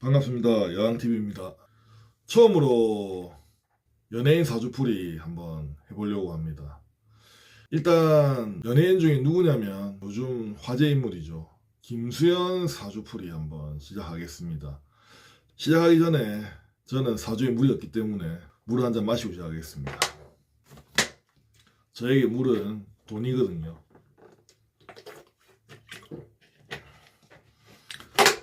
반갑습니다. 여왕TV입니다. 처음으로 연예인 사주풀이 한번 해보려고 합니다. 일단 연예인 중에 누구냐면 요즘 화제 인물이죠. 김수현 사주풀이 한번 시작하겠습니다. 시작하기 전에 저는 사주에 물이 없기 때문에 물 한 잔 마시고 시작하겠습니다. 저에게 물은 돈이거든요.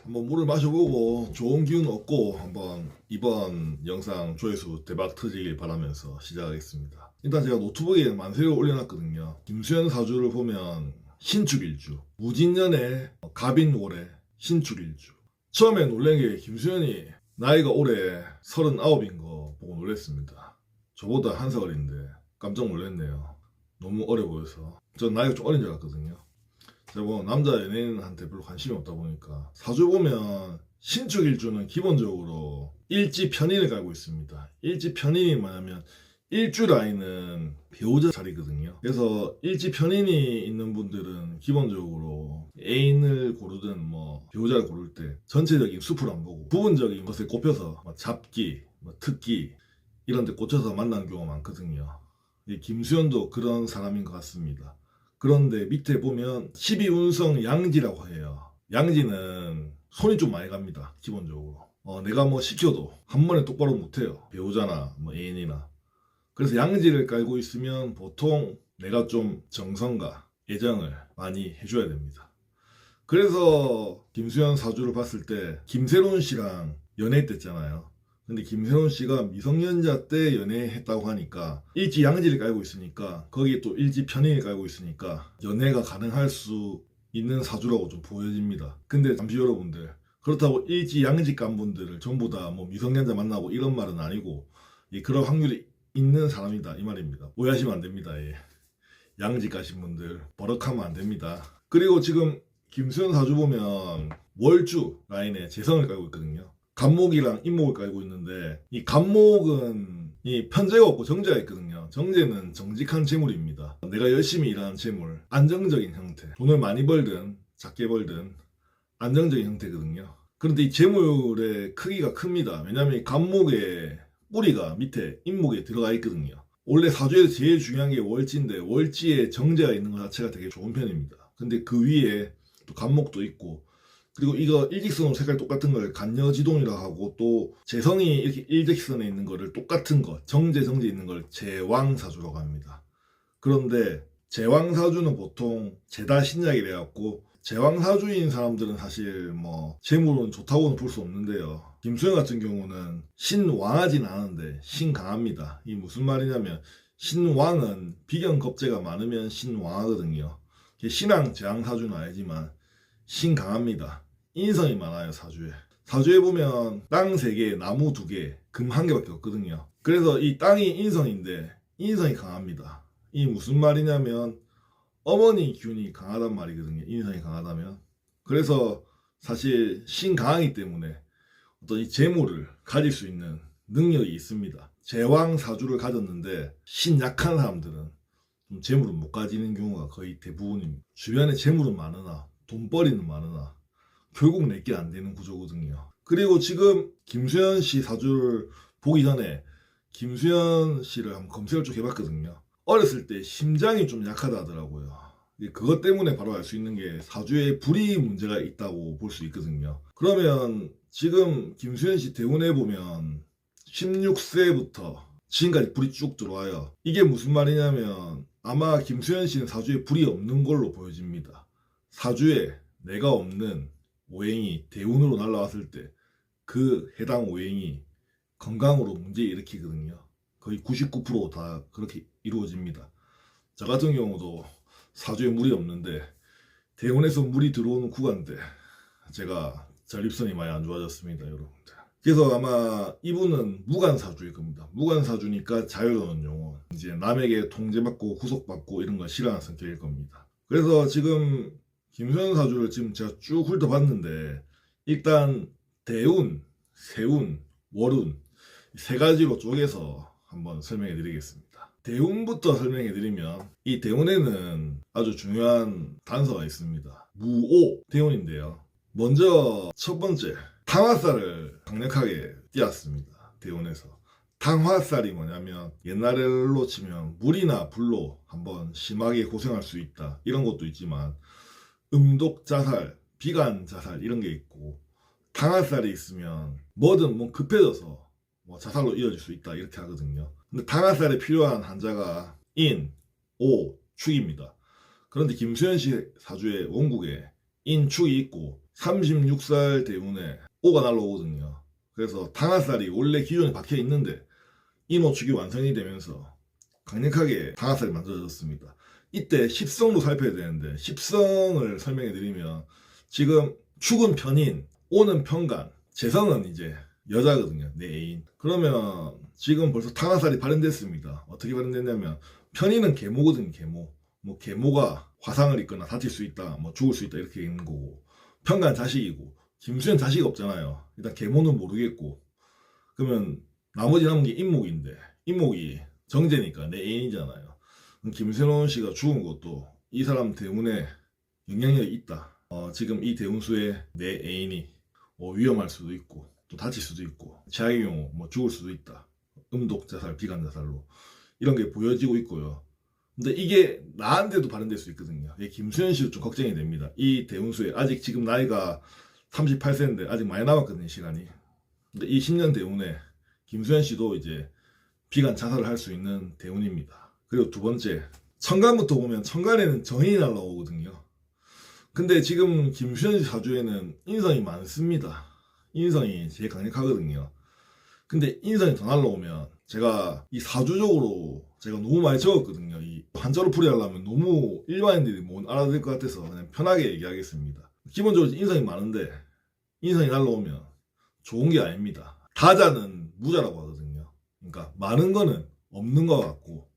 한번 물을 마셔보고 좋은 기운 얻고 한번 이번 영상 조회수 대박 터지길 바라면서 시작하겠습니다. 일단 제가 노트북에 만세를 올려놨거든요. 김수현 사주를 보면 신축일주, 무진년에 갑인월에 신축일주. 처음에 놀란 게 김수현이 나이가 올해 39인 거 보고 놀랐습니다. 저보다 한 살 어린데 깜짝 놀랐네요. 너무 어려 보여서. 전 나이가 좀 어린 줄 알았거든요. 뭐 남자 연예인한테 별로 관심이 없다 보니까 사주 보면 신축일주는 기본적으로 일지 편인을 깔고 있습니다. 일지 편인이 뭐냐면 일주 라인은 배우자 자리거든요. 그래서 일지 편인이 있는 분들은 기본적으로 애인을 고르든 뭐 배우자를 고를 때 전체적인 숲을 안 보고 부분적인 것에 꼽혀서 잡기, 특기 이런 데 꽂혀서 만나는 경우가 많거든요. 김수현도 그런 사람인 것 같습니다. 그런데 밑에 보면 12운성 양지라고 해요. 양지는 손이 좀 많이 갑니다. 기본적으로. 내가 뭐 시켜도 한 번에 똑바로 못해요. 배우자나 뭐 애인이나. 그래서 양지를 깔고 있으면 보통 내가 좀 정성과 애정을 많이 해줘야 됩니다. 그래서 김수현 사주를 봤을 때 김세론 씨랑 연애했댔잖아요. 근데 김세론 씨가 미성년자 때 연애했다고 하니까 일지 양지를 깔고 있으니까 거기에 또 일지 편인을 깔고 있으니까 연애가 가능할 수 있는 사주라고 좀 보여집니다. 근데 잠시 여러분들, 그렇다고 일지 양지 깐 분들을 전부 다 뭐 미성년자 만나고 이런 말은 아니고 그런 확률이 있는 사람이다 이 말입니다. 오해하시면 안 됩니다. 양지 까신 분들 버럭하면 안 됩니다. 그리고 지금 김수현 사주 보면 월주 라인에 재성을 깔고 있거든요. 간목이랑 인목을 깔고 있는데 이 간목은 이 편재가 없고 정제가 있거든요. 정제는 정직한 재물입니다. 내가 열심히 일하는 재물, 안정적인 형태, 돈을 많이 벌든 작게 벌든 안정적인 형태거든요. 그런데 이 재물의 크기가 큽니다. 왜냐하면 이 간목의 뿌리가 밑에 인목에 들어가 있거든요. 원래 사주에서 제일 중요한 게 월지인데 월지에 정제가 있는 것 자체가 되게 좋은 편입니다. 근데 그 위에 또 간목도 있고, 그리고 이거 일직선으로 색깔 똑같은 걸 간여지동이라 하고, 또 재성이 이렇게 일직선에 있는 거를 똑같은 거 정제 있는 걸 제왕사주라고 합니다. 그런데 제왕사주는 보통 제다신약이래 갖고 제왕사주인 사람들은 사실 뭐 재물은 좋다고는 볼 수 없는데요. 김수현 같은 경우는 신왕하진 않은데 신강합니다. 이 무슨 말이냐면 신왕은 비견겁재가 많으면 신왕하거든요. 신왕 제왕사주는 아니지만 신강합니다. 인성이 많아요. 사주에 보면 땅 3개, 나무 2개, 금 1개밖에 없거든요. 그래서 이 땅이 인성인데 인성이 강합니다. 이 무슨 말이냐면 어머니 기운이 강하단 말이거든요. 인성이 강하다면. 그래서 사실 신강하기 때문에 어떤 이 재물을 가질 수 있는 능력이 있습니다. 제왕 사주를 가졌는데 신약한 사람들은 좀 재물을 못 가지는 경우가 거의 대부분입니다. 주변에 재물은 많으나 돈벌이는 많으나 결국 내게 안 되는 구조거든요. 그리고 지금 김수현 씨 사주를 보기 전에 김수현 씨를 한번 검색을 쭉 해봤거든요. 어렸을 때 심장이 좀 약하다 하더라고요. 그것 때문에 바로 알 수 있는 게 사주에 불이 문제가 있다고 볼 수 있거든요. 그러면 지금 김수현 씨 대운에 보면 16세부터 지금까지 불이 쭉 들어와요. 이게 무슨 말이냐면 아마 김수현 씨는 사주에 불이 없는 걸로 보여집니다. 사주에 내가 없는 오행이 대운으로 날라왔을 때 그 해당 오행이 건강으로 문제 일으키거든요. 거의 99%다 그렇게 이루어집니다. 저 같은 경우도 사주에 물이 없는데 대운에서 물이 들어오는 구간인데 제가 전립선이 많이 안 좋아졌습니다, 여러분들. 그래서 아마 이분은 무관사주일 겁니다. 무관사주니까 자유로운 영혼, 이제 남에게 통제받고 구속받고 이런 걸 싫어하는 성격일 겁니다. 그래서 지금 김수현 사주를 지금 제가 쭉 훑어봤는데 일단 대운, 세운, 월운 세 가지로 쪼개서 한번 설명해 드리겠습니다. 대운부터 설명해 드리면 이 대운에는 아주 중요한 단서가 있습니다. 무오 대운인데요. 먼저 첫 번째 당화살을 강력하게 띄었습니다. 대운에서. 당화살이 뭐냐면 옛날로 치면 물이나 불로 한번 심하게 고생할 수 있다 이런 것도 있지만 음독자살, 비관자살 이런 게 있고 당화살이 있으면 뭐든 뭐 급해져서 뭐 자살로 이어질 수 있다 이렇게 하거든요. 근데 당화살에 필요한 한자가 인, 오, 축입니다. 그런데 김수현 씨 사주의 원국에 인, 축이 있고 36살 대운에 오가 날라오거든요. 그래서 당화살이 원래 기존에 박혀 있는데 인오축이 완성이 되면서 강력하게 당화살이 만들어졌습니다. 이때 십성도 살펴야 되는데 십성을 설명해 드리면 지금 축은 편인, 오는 편간, 재성은 이제 여자거든요. 내 애인. 그러면 지금 벌써 당화살이 발현됐습니다. 어떻게 발현됐냐면 편인은 계모거든요. 계모. 뭐 계모가 화상을 입거나 다칠 수 있다, 뭐 죽을 수 있다 이렇게 있는 거고 편간 자식이고 김수현 자식이 없잖아요. 일단 계모는 모르겠고 그러면 나머지 남은 게 인목인데 인목이 정제니까 내 애인이잖아요. 김세론 씨가 죽은 것도 이 사람 대운에 영향력이 있다. 지금 이 대운수에 내 애인이 위험할 수도 있고 또 다칠 수도 있고 최악의 경우 뭐 죽을 수도 있다. 음독자살, 비관자살로 이런 게 보여지고 있고요. 근데 이게 나한테도 발현될 수 있거든요. 김수현 씨도 좀 걱정이 됩니다. 이 대운수에 아직 지금 나이가 38세인데 아직 많이 남았거든요, 시간이. 근데 이 10년 대운에 김수현 씨도 이제 비관 자살을 할 수 있는 대운입니다. 그리고 두 번째, 천간부터 보면 천간에는 정인이 날라오거든요. 근데 지금 김수현 씨 사주에는 인성이 많습니다. 인성이 제일 강력하거든요. 근데 인성이 더 날라오면 제가 이 사주적으로 제가 너무 많이 적었거든요. 이 한자로 풀이하려면 너무 일반인들이 못 알아들 것 같아서 그냥 편하게 얘기하겠습니다. 기본적으로 인성이 많은데 인성이 날라오면 좋은 게 아닙니다. 다자는 무자라고 하거든요. 그러니까 많은 거는 없는 것 같고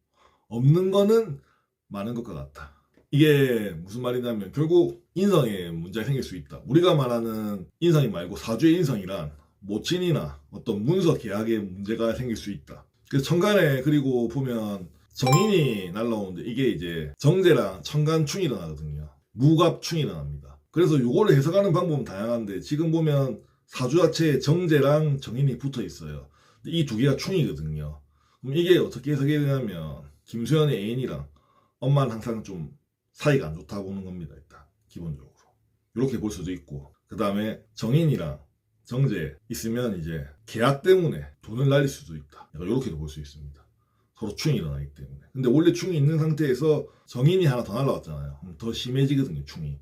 없는 거는 많은 것과 같다. 이게 무슨 말이냐면 결국 인성에 문제가 생길 수 있다. 우리가 말하는 인성이 말고 사주의 인성이란 모친이나 어떤 문서 계약에 문제가 생길 수 있다. 그래서 천간에 그리고 보면 정인이 날라오는데 이게 이제 정제랑 천간충이 일어나거든요. 무갑충이 일어납니다. 그래서 이거를 해석하는 방법은 다양한데 지금 보면 사주 자체에 정제랑 정인이 붙어 있어요. 이 두 개가 충이거든요. 그럼 이게 어떻게 해석해야 되냐면 김수현의 애인이랑 엄마는 항상 좀 사이가 안 좋다고 보는 겁니다. 일단 기본적으로 이렇게 볼 수도 있고 그 다음에 정인이랑 정제 있으면 이제 계약 때문에 돈을 날릴 수도 있다. 이렇게도 볼 수 있습니다. 서로 충이 일어나기 때문에. 근데 원래 충이 있는 상태에서 정인이 하나 더 날라왔잖아요. 그럼 더 심해지거든요, 충이.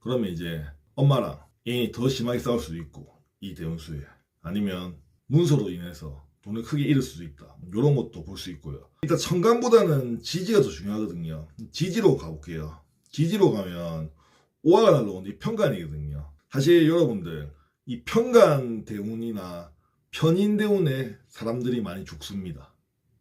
그러면 이제 엄마랑 애인이 더 심하게 싸울 수도 있고 이 대운수에 아니면 문서로 인해서 돈을 크게 잃을 수도 있다. 이런 것도 볼 수 있고요. 일단 천간보다는 지지가 더 중요하거든요. 지지로 가볼게요. 지지로 가면 오화가 날라오는데 편간이거든요. 사실 여러분들 이 편간 대운이나 편인 대운에 사람들이 많이 죽습니다.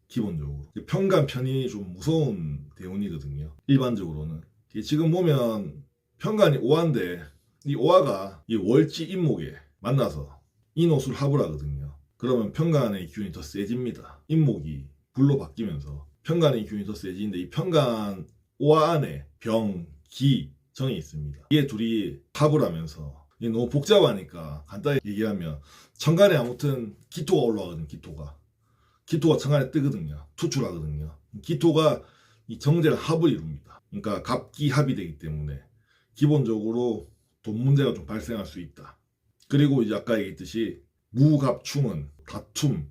기본적으로. 편간 편인이 좀 무서운 대운이거든요. 일반적으로는. 지금 보면 편간이 오화인데 이 오화가 이 월지 인목에 만나서 인오술 합을 하거든요. 그러면 편간의 기운이 더 세집니다. 인목이 불로 바뀌면서 편간의 기운이 더 세지는데 이 편간 오화 안에 병, 기, 정이 있습니다. 이게 둘이 합을 하면서 이게 너무 복잡하니까 간단히 얘기하면 천간에 아무튼 기토가 올라가거든요. 기토가 천간에 뜨거든요. 투출하거든요. 기토가 이 정제랑 합을 이룹니다. 그러니까 갑기합이 되기 때문에 기본적으로 돈 문제가 좀 발생할 수 있다. 그리고 이제 아까 얘기했듯이 무갑충은 다툼,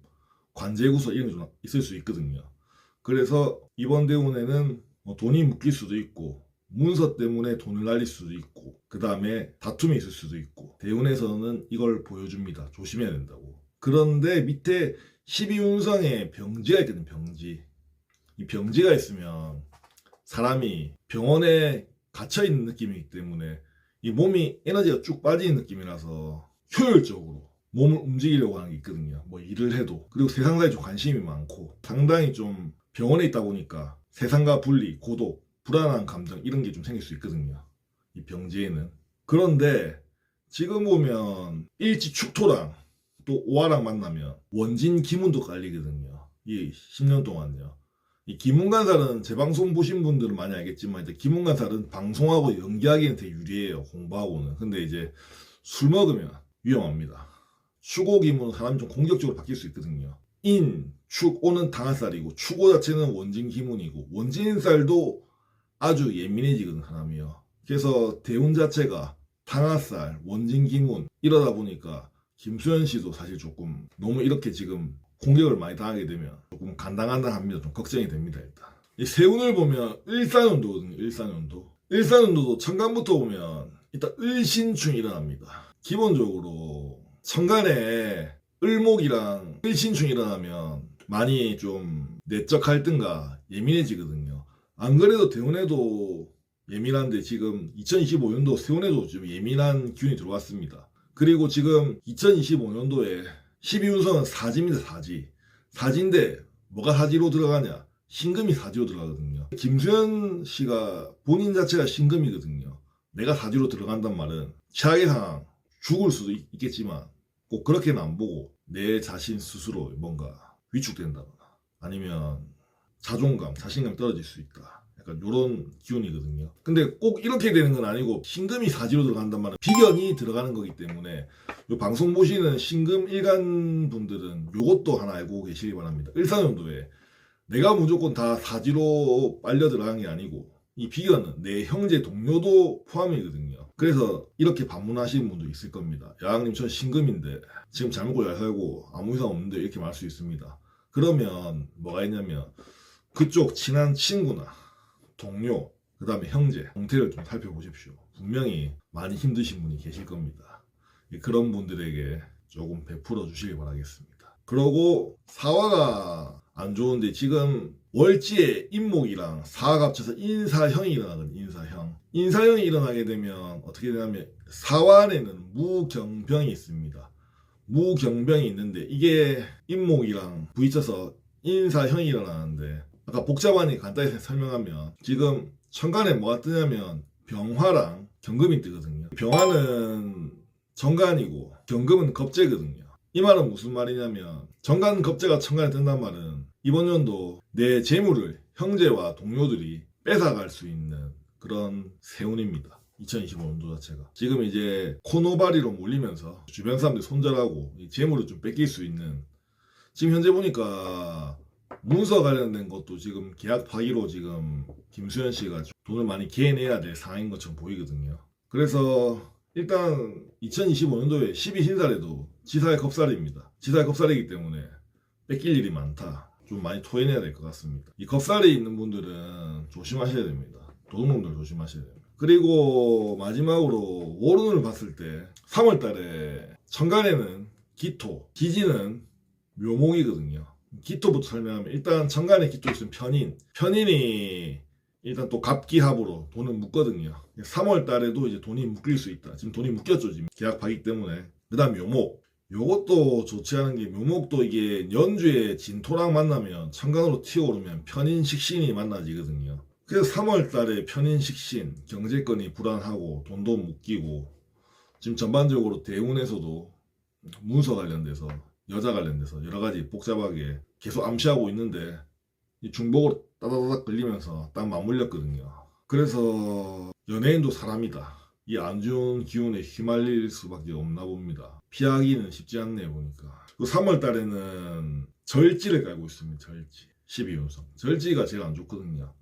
관제구설 이런 게 좀 있을 수 있거든요. 그래서 이번 대운에는 돈이 묶일 수도 있고 문서 때문에 돈을 날릴 수도 있고 그 다음에 다툼이 있을 수도 있고 대운에서는 이걸 보여줍니다. 조심해야 된다고. 그런데 밑에 12운성에 병지가 있거든요. 병지. 이 병지가 있으면 사람이 병원에 갇혀있는 느낌이기 때문에 이 몸이 에너지가 쭉 빠지는 느낌이라서 효율적으로 몸을 움직이려고 하는 게 있거든요. 뭐 일을 해도. 그리고 세상사에 좀 관심이 많고 상당히 좀 병원에 있다 보니까 세상과 분리, 고독, 불안한 감정 이런 게 좀 생길 수 있거든요. 이 병지에는. 그런데 지금 보면 일지축토랑 또 오화랑 만나면 원진 기문도 깔리거든요. 이 10년 동안요. 이 기문간살은 제 방송 보신 분들은 많이 알겠지만 이제 기문간살은 방송하고 연기하기는 되게 유리해요. 공부하고는. 근데 이제 술 먹으면 위험합니다. 축오 기문은 사람이 좀 공격적으로 바뀔 수 있거든요. 인, 축, 오는 당화살이고 축오 자체는 원진 기문이고 원진살도 아주 예민해지거든 사람이요. 그래서 대운 자체가 당화살, 원진 기문 이러다 보니까 김수현 씨도 사실 조금 너무 이렇게 지금 공격을 많이 당하게 되면 조금 간당간당합니다. 좀 걱정이 됩니다. 일단 이 세운을 보면 을사년도거든요. 을사년도. 을사년도도 천간부터 보면 일단 을신충이 일어납니다. 기본적으로 천간에 을목이랑 을신충이 일어나면 많이 좀 내적 갈등과 예민해지거든요. 안 그래도 대운에도 예민한데 지금 2025년도 세운에도 좀 예민한 기운이 들어왔습니다. 그리고 지금 2025년도에 12운성은 사지입니다. 사지. 사지인데 뭐가 사지로 들어가냐? 신금이 사지로 들어가거든요. 김수현 씨가 본인 자체가 신금이거든요. 내가 사지로 들어간단 말은 최악의 상황 죽을 수도 있겠지만 꼭 그렇게는 안 보고 내 자신 스스로 뭔가 위축된다거나 아니면 자존감, 자신감이 떨어질 수 있다. 약간 이런 기운이거든요. 근데 꼭 이렇게 되는 건 아니고 신금이 사지로 들어간단 말은 비견이 들어가는 거기 때문에 이 방송 보시는 신금 일간 분들은 이것도 하나 알고 계시기 바랍니다. 을사년도에 내가 무조건 다 사지로 빨려 들어간 게 아니고 이 비견은 내 형제 동료도 포함이거든요. 그래서 이렇게 반문하시는 분도 있을 겁니다. 야왕님 전 신금인데 지금 잘 먹고 잘 살고 아무 이상 없는데 이렇게 말할 수 있습니다. 그러면 뭐가 있냐면 그쪽 친한 친구나 동료 그 다음에 형제 형태를 좀 살펴보십시오. 분명히 많이 힘드신 분이 계실 겁니다. 그런 분들에게 조금 베풀어 주시길 바라겠습니다. 그러고 사화가 안 좋은데 지금 월지에 인목이랑 사화가 합쳐서 인사형이 일어나거든요. 인사형이 일어나게 되면 어떻게 되냐면 사화 안에는 무경병이 있습니다. 무경병이 있는데 이게 인목이랑 부딪혀서 인사형이 일어나는데 아까 복잡하니 간단히 설명하면 지금 천간에 뭐가 뜨냐면 병화랑 경금이 뜨거든요. 병화는 정간이고 경금은 겁재거든요. 이 말은 무슨 말이냐면 정간 겁재가 천간에 뜬단 말은 이번 연도 내 재물을 형제와 동료들이 뺏어갈 수 있는 그런 세운입니다. 2025년도 자체가 지금 이제 코노바리로 몰리면서 주변 사람들 손절하고 재물을 좀 뺏길 수 있는 지금 현재 보니까 문서 관련된 것도 지금 계약 파기로 지금 김수현 씨가 돈을 많이 개내야 될 상황인 것처럼 보이거든요. 그래서 일단 2025년도에 12신살에도 지사의 겁살입니다. 지사의 겁살이기 때문에 뺏길 일이 많다. 좀 많이 토해내야 될 것 같습니다. 이 겁살이 있는 분들은 조심하셔야 됩니다. 도둑놈들 조심하셔야 됩니다. 그리고 마지막으로 월운을 봤을 때 3월달에 천간에는 기토, 기지는 묘목이거든요. 기토부터 설명하면 일단 천간에 기토 있으면 편인이 일단 또 갑기합으로 돈을 묶거든요. 3월 달에도 이제 돈이 묶일 수 있다. 지금 돈이 묶였죠. 지금 계약 파기 때문에. 그 다음 묘목. 요것도 좋지 않은 게 묘목도 이게 연주에 진토랑 만나면 천간으로 튀어오르면 편인식신이 만나지거든요. 그래서 3월 달에 편인식신, 경제권이 불안하고 돈도 묶이고 지금 전반적으로 대운에서도 문서 관련돼서 여자 관련돼서 여러 가지 복잡하게 계속 암시하고 있는데 이 중복으로 따다다닥 걸리면서 딱 맞물렸거든요. 그래서 연예인도 사람이다. 이 안 좋은 기운에 휘말릴 수밖에 없나 봅니다. 피하기는 쉽지 않네요 보니까. 3월 달에는 절지를 깔고 있습니다. 절지. 12운성. 절지가 제일 안 좋거든요.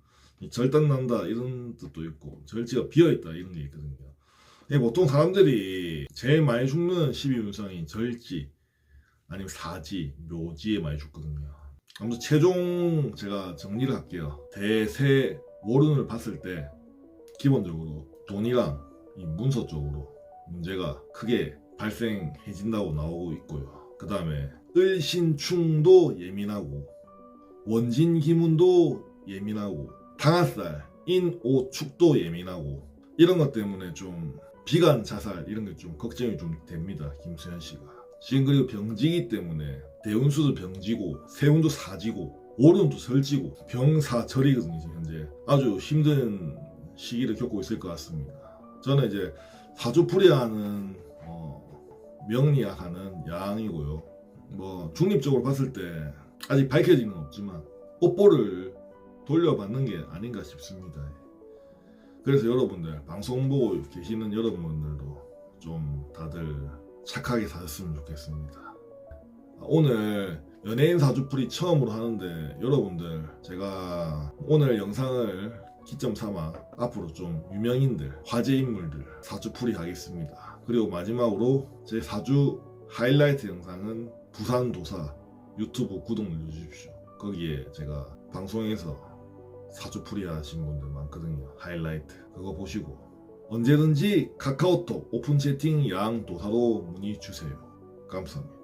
절단 난다 이런 뜻도 있고 절지가 비어있다 이런 게 있거든요. 보통 사람들이 제일 많이 죽는 12운성이 절지 아니면 사지, 묘지에 많이 죽거든요. 아무튼 최종 제가 정리를 할게요. 대세 월운을 봤을 때 기본적으로 돈이랑 이 문서 쪽으로 문제가 크게 발생해진다고 나오고 있고요. 그 다음에 을신충도 예민하고 원진기문도 예민하고 당화살, 인오축도 예민하고 이런 것 때문에 좀 비관 자살 이런 게 좀 걱정이 좀 됩니다. 김수현 씨가. 지금 그리고 병지기 때문에 대운수도 병지고 세운도 사지고 월운도 설지고 병사절이거든요. 지금 현재 아주 힘든 시기를 겪고 있을 것 같습니다. 저는 이제 사주풀이하는 명리학하는 양이고요. 뭐 중립적으로 봤을 때 아직 밝혀진 건 없지만 뽀뽀를 돌려받는 게 아닌가 싶습니다. 그래서 여러분들 방송 보고 계시는 여러분들도 좀 다들 착하게 사셨으면 좋겠습니다. 오늘 연예인 사주풀이 처음으로 하는데 여러분들 제가 오늘 영상을 기점 삼아 앞으로 좀 유명인들, 화제 인물들 사주풀이 하겠습니다. 그리고 마지막으로 제 사주 하이라이트 영상은 부산도사 유튜브 구독 눌러주십시오. 거기에 제가 방송에서 사주풀이 하신 분들 많거든요. 하이라이트 그거 보시고 언제든지 카카오톡 오픈 채팅 양 도사로 문의 주세요. 감사합니다.